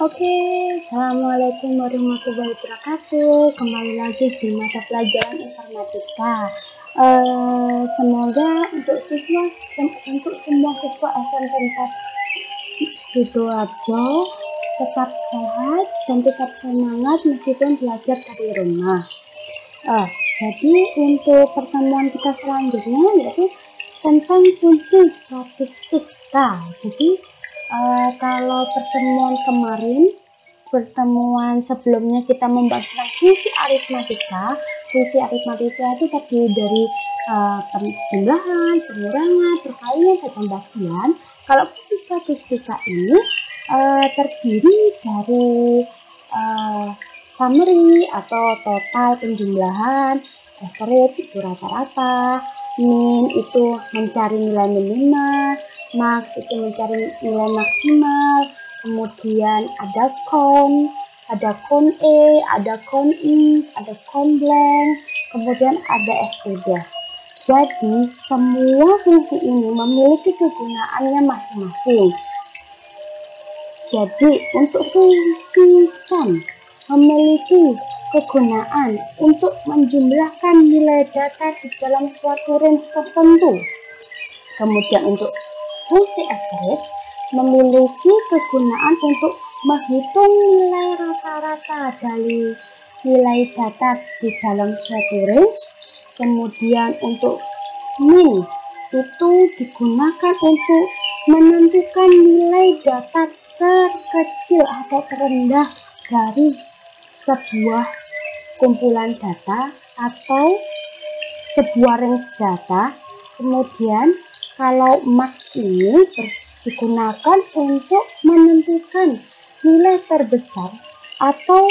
Oke, Assalamualaikum warahmatullahi wabarakatuh. Kembali lagi di mata pelajaran informatika. Semoga untuk semua siswa SMP 4 Sidoarjo tetap sehat dan tetap semangat meskipun belajar dari rumah. Jadi untuk pertemuan kita selanjutnya yaitu tentang kunci statistika. Jadi kalau pertemuan sebelumnya kita membahas tentang fungsi aritmatika. Fungsi aritmatika itu terdiri dari penjumlahan, pengurangan, perkalian, dan pembagian. Kalau fungsi statistika ini terdiri dari summary atau total penjumlahan, average itu rata-rata, min itu mencari nilai minima, max itu mencari nilai maksimal, kemudian ada count E, ada count if, ada count blank, kemudian ada std. Jadi semua fungsi ini memiliki kegunaannya masing-masing. Jadi untuk fungsi sum memiliki kegunaan untuk menjumlahkan nilai data di dalam suatu range tertentu. Kemudian untuk fungsi average memiliki kegunaan untuk menghitung nilai rata-rata dari nilai data di dalam suatu range. Kemudian untuk min itu digunakan untuk menentukan nilai data terkecil atau terendah dari sebuah kumpulan data atau sebuah range data. Kemudian kalau max ini digunakan untuk menentukan nilai terbesar atau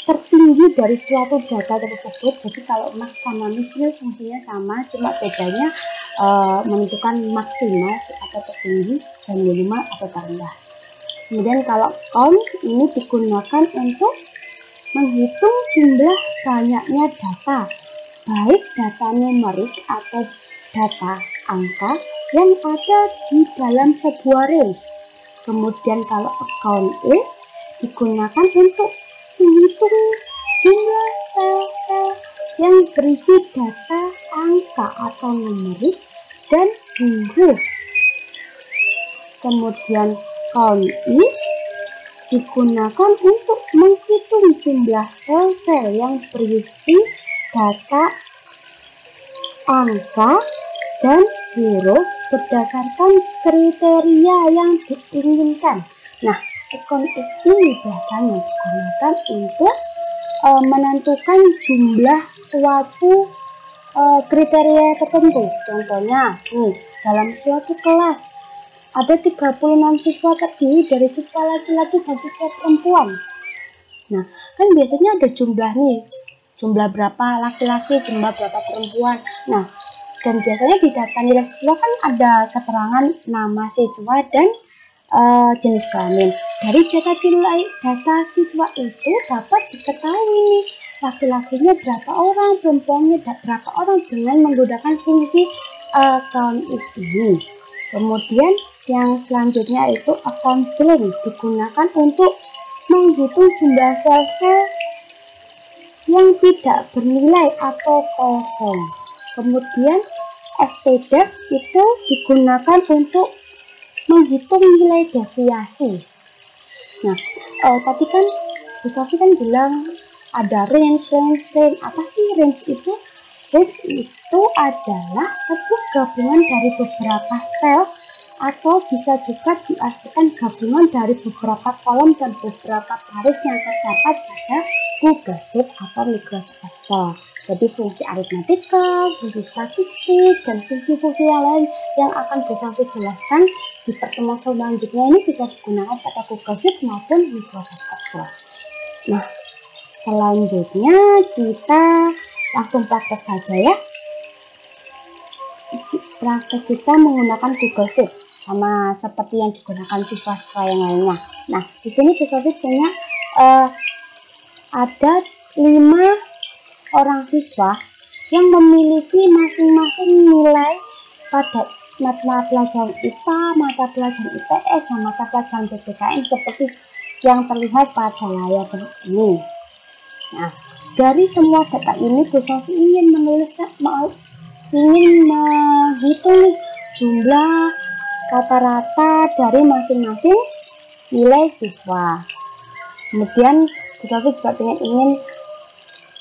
tertinggi dari suatu data tersebut. Jadi kalau max sama min fungsinya sama, cuma bedanya menentukan maksimal atau tertinggi dan minimal atau terendah. Kemudian kalau count ini digunakan untuk menghitung jumlah banyaknya data, baik data numerik atau data angka yang ada di dalam sebuah range. Kemudian kalau count if digunakan untuk menghitung jumlah sel-sel yang berisi data angka atau numerik dan huruf. Kemudian count if digunakan untuk menghitung jumlah sel-sel yang berisi data angka dan huruf berdasarkan kriteria yang diinginkan. Nah, count if ini biasanya digunakan untuk menentukan jumlah suatu kriteria tertentu. Contohnya, dalam suatu kelas ada 36 siswa terdiri dari siswa laki-laki dan siswa perempuan. Nah, kan biasanya ada jumlah berapa laki-laki, jumlah berapa perempuan. Nah, dan biasanya di data nilai siswa kan ada keterangan nama siswa dan jenis kelamin. Dari data siswa itu dapat diketahui laki-lakinya berapa orang, perempuannya berapa orang dengan menggunakan fungsi count if ini. Kemudian yang selanjutnya itu account blank digunakan untuk menghitung jumlah sel-sel yang tidak bernilai atau kosong. Kemudian std itu digunakan untuk menghitung nilai deviasi. Nah, tadi kan Bu Sofi kan bilang ada range. Apa sih range itu? Range itu adalah sebuah gabungan dari beberapa sel atau bisa juga diartikan gabungan dari beberapa kolom dan beberapa baris yang terdapat pada Google Sheet atau Microsoft Excel. Jadi fungsi aritmatika, fungsi statistik, dan fungsi-fungsi yang lain yang akan bisa jelaskan di pertemuan selanjutnya ini bisa digunakan pada Google Sheet maupun Microsoft Excel. Nah, selanjutnya kita langsung praktek saja ya. Praktek kita menggunakan Google Sheet sama seperti yang digunakan siswa-siswa yang lainnya. Nah, di sini Google Sheet punya ada 5 orang siswa yang memiliki masing-masing nilai pada mata pelajaran IPA, mata pelajaran IPS, dan mata pelajaran PPKN seperti yang terlihat pada layar ini. Nah, dari semua data ini, Bu Sofi ingin menghitung jumlah rata-rata dari masing-masing nilai siswa. Kemudian Bu Sofi juga ingin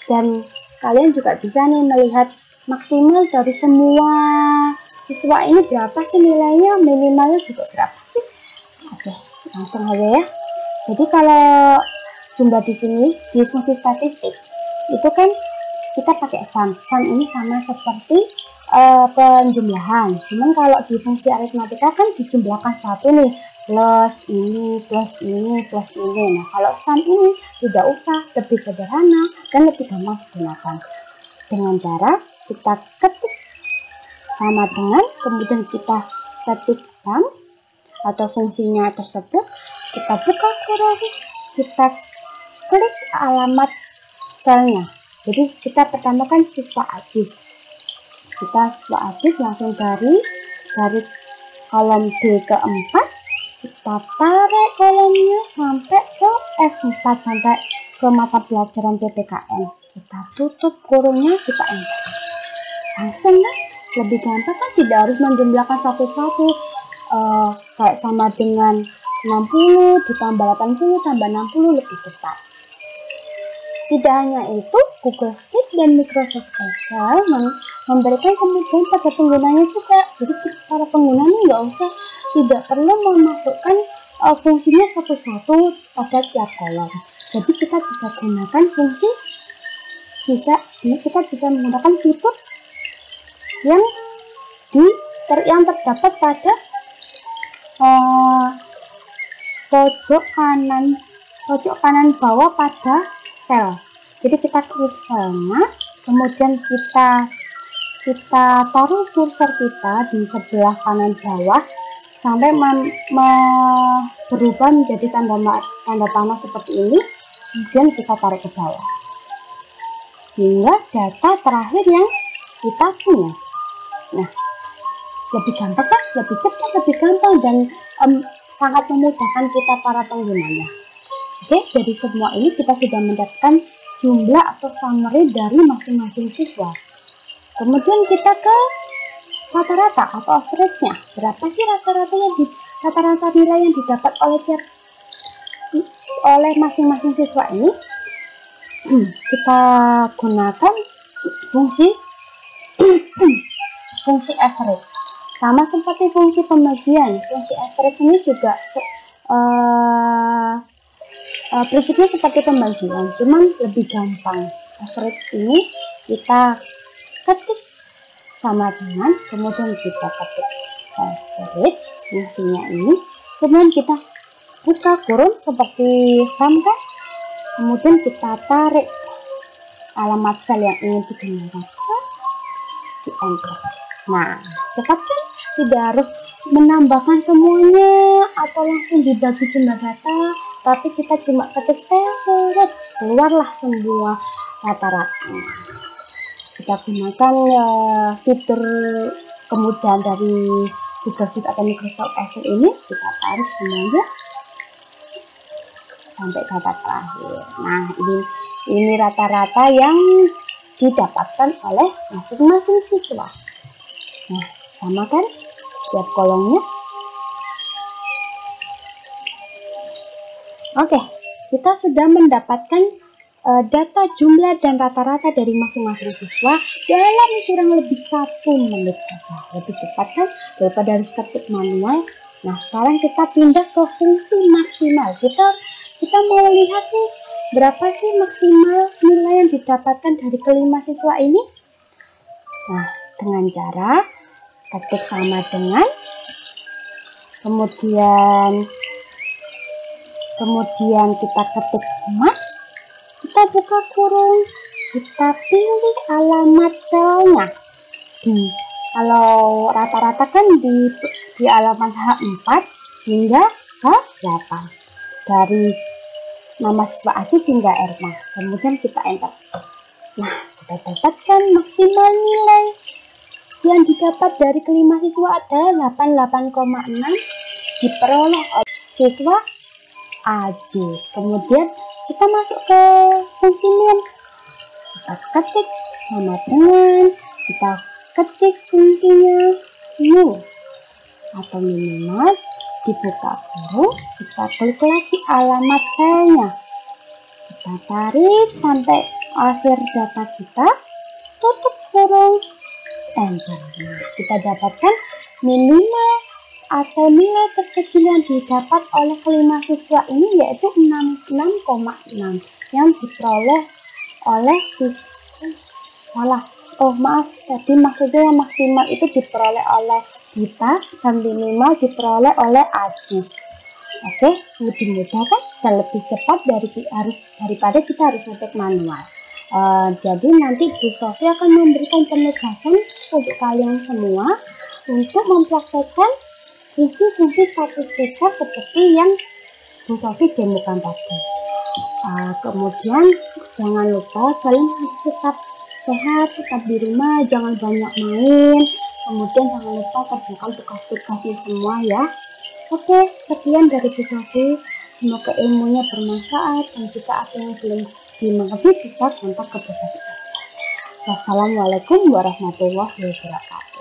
dan kalian juga bisa nih melihat maksimal dari semua siswa ini berapa sih nilainya, minimalnya juga berapa sih. Oke, langsung aja ya. Jadi kalau jumlah di sini di fungsi statistik itu kan kita pakai sum. Sum ini sama seperti penjumlahan. Cuman kalau di fungsi aritmatika kan dijumlahkan satu nih, plus ini, plus ini, plus ini. Nah, kalau sum ini tidak usah, lebih sederhana dan lebih gampang digunakan. Dengan cara kita ketik sama dengan, kemudian kita ketik sum atau fungsinya tersebut, kita buka kurung, kita klik alamat selnya. Jadi kita pertama kan siswa AJIS. Kita siswa AJIS langsung dari kolom D ke-4, kita tarik kolomnya sampai ke F4 sampai ke mata pelajaran PPKN. Kita tutup kurungnya, kita enter. Langsung kan lebih gampang kan, tidak harus menjumlahkan satu-satu kayak sama dengan 60 ditambah 80 tambah 60 lebih cepat. Tidak hanya itu, Google Sheets dan Microsoft Excel memberikan kemudahan pada penggunanya juga. Jadi para penggunanya tidak perlu memasukkan fungsinya satu-satu pada tiap kolom. Jadi kita bisa gunakan kita bisa menggunakan fitur yang terdapat pada pojok kanan bawah pada sel. Jadi kita klik selnya, kemudian kita taruh kursor kita di sebelah kanan bawah sampai berubah menjadi tanda panah seperti ini, kemudian kita tarik ke bawah hingga data terakhir yang kita punya. Nah, lebih gampang kan, lebih cepat, lebih gampang, dan sangat memudahkan kita para penggunanya. Oke, dari semua ini kita sudah mendapatkan jumlah atau summary dari masing-masing siswa. Kemudian kita ke rata-rata atau average-nya. Berapa sih rata-rata nilai yang didapat oleh masing-masing siswa ini? Kita gunakan fungsi average. Sama seperti fungsi pembagian, fungsi average ini juga prinsipnya seperti pembagian, cuman lebih gampang. Average ini kita ketik sama dengan, kemudian kita ketik average fungsinya ini, kemudian kita buka kurung seperti sum kan, kemudian kita tarik alamat sel yang ingin digunakan, di enter. Nah, cepat kan, tidak harus menambahkan semuanya atau langsung dibagi jumlah data, tapi kita cuma ketik average, keluarlah semua rata-rata. Kita gunakan fitur kemudahan dari Google Sheets atau Microsoft Excel ini, kita tarik semuanya sampai data terakhir. Nah, ini rata-rata yang didapatkan oleh masing-masing siswa. Nah, sama kan tiap kolomnya. Oke, kita sudah mendapatkan data jumlah dan rata-rata dari masing-masing siswa dalam kurang lebih 1 menit saja. Lebih cepat kan daripada harus ketik manual. Nah, sekarang kita pindah ke fungsi maksimal. Kita mau lihat nih, berapa sih maksimal nilai yang didapatkan dari kelima siswa ini? Nah, dengan cara ketik sama dengan, kemudian kita ketik max, kita buka kurung, kita pilih alamat selnya. Kalau rata-rata kan di alamat H4 hingga H8 dari nama siswa AJIS hingga ERMA. Kemudian kita enter. Nah, kita dapatkan maksimal nilai yang didapat dari kelima siswa adalah 88,6 diperoleh oleh siswa Ajis. Kemudian kita masuk ke fungsi min. Kita ketik sama dengan, kita ketik fungsinya min atau minimal, dibuka kurung, kita klik lagi alamat selnya, kita tarik sampai akhir data kita, tutup kurung, enter. Nah, kita dapatkan minimal atau nilai terkecil yang didapat oleh kelima siswa ini yaitu 66,6 yang diperoleh oleh siswa. Tadi maksudnya yang maksimal itu diperoleh oleh kita dan minimal diperoleh oleh Ajis. Oke, lebih mudah kan dan lebih cepat daripada kita harus ngetik manual. Jadi nanti Bu Sofi akan memberikan penugasan untuk kalian semua untuk mempraktekkan fungsi-fungsi statistika seperti yang Bu Sofi demokan tadi. Kemudian jangan lupa kalian harus tetap sehat, tetap di rumah, jangan banyak main. Kemudian jangan lupa kerjakan tugas-tugasnya semua ya. Oke, sekian dari Bu Sofi. Semoga ilmunya bermanfaat dan jika ada yang belum dimengerti bisa kontak ke Bu Sofi. Wassalamualaikum warahmatullahi wabarakatuh.